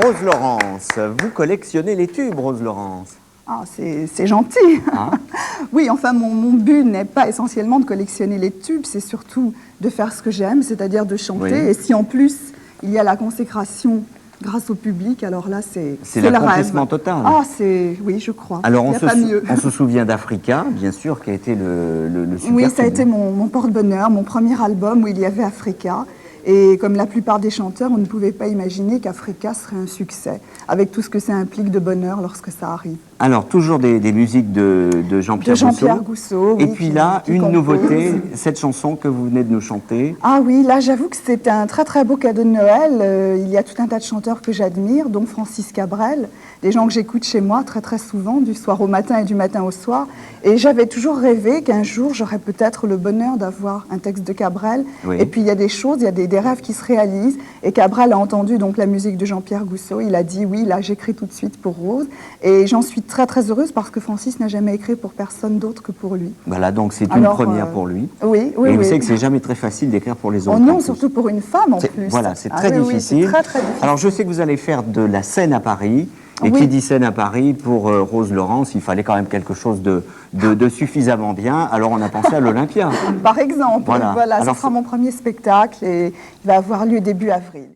Rose Laurence, vous collectionnez les tubes, Rose Laurence. Ah, c'est gentil. Hein? Oui, enfin, mon but n'est pas essentiellement de collectionner les tubes, c'est surtout de faire ce que j'aime, c'est-à-dire de chanter. Oui. Et si en plus, il y a la consécration grâce au public, alors là, c'est le rêve. L'accomplissement total. Ah, oui, je crois. Alors, il n'y a pas mieux. on se souvient d'Africa, bien sûr, qui a été le super Oui, ça a tube. été mon porte-bonheur, mon premier album où il y avait Africa. Et comme la plupart des chanteurs, on ne pouvait pas imaginer qu'Africa serait un succès, avec tout ce que ça implique de bonheur lorsque ça arrive. Alors, toujours des musiques de Jean-Pierre Gousseau. Et oui, puis là, qui une compose. nouveauté, cette chanson que vous venez de nous chanter. Ah oui, là j'avoue que c'est un très très beau cadeau de Noël. Il y a tout un tas de chanteurs que j'admire, dont Francis Cabrel, des gens que j'écoute chez moi très très souvent, du soir au matin et du matin au soir. Et j'avais toujours rêvé qu'un jour j'aurais peut-être le bonheur d'avoir un texte de Cabrel. Oui. Et puis il y a des choses, il y a des rêves qui se réalisent. Et Cabrel a entendu donc la musique de Jean-Pierre Gousseau. Il a dit oui, là j'écris tout de suite pour Rose. Et j'en suis très très heureuse parce que Francis n'a jamais écrit pour personne d'autre que pour lui. Voilà, donc c'est une première pour lui. Oui, oui, Et vous oui. savez que c'est jamais très facile d'écrire pour les autres. Oh non, surtout pour une femme en plus. Voilà, c'est Ah très oui, oui, difficile. c'est très, très difficile. Alors je sais que vous allez faire de la scène à Paris. Et Oui. qui dit scène à Paris, pour Rose Laurence, il fallait quand même quelque chose de suffisamment bien. Alors on a pensé à l'Olympia. Par exemple, Voilà. voilà, Alors, ce sera mon premier spectacle et il va avoir lieu début avril.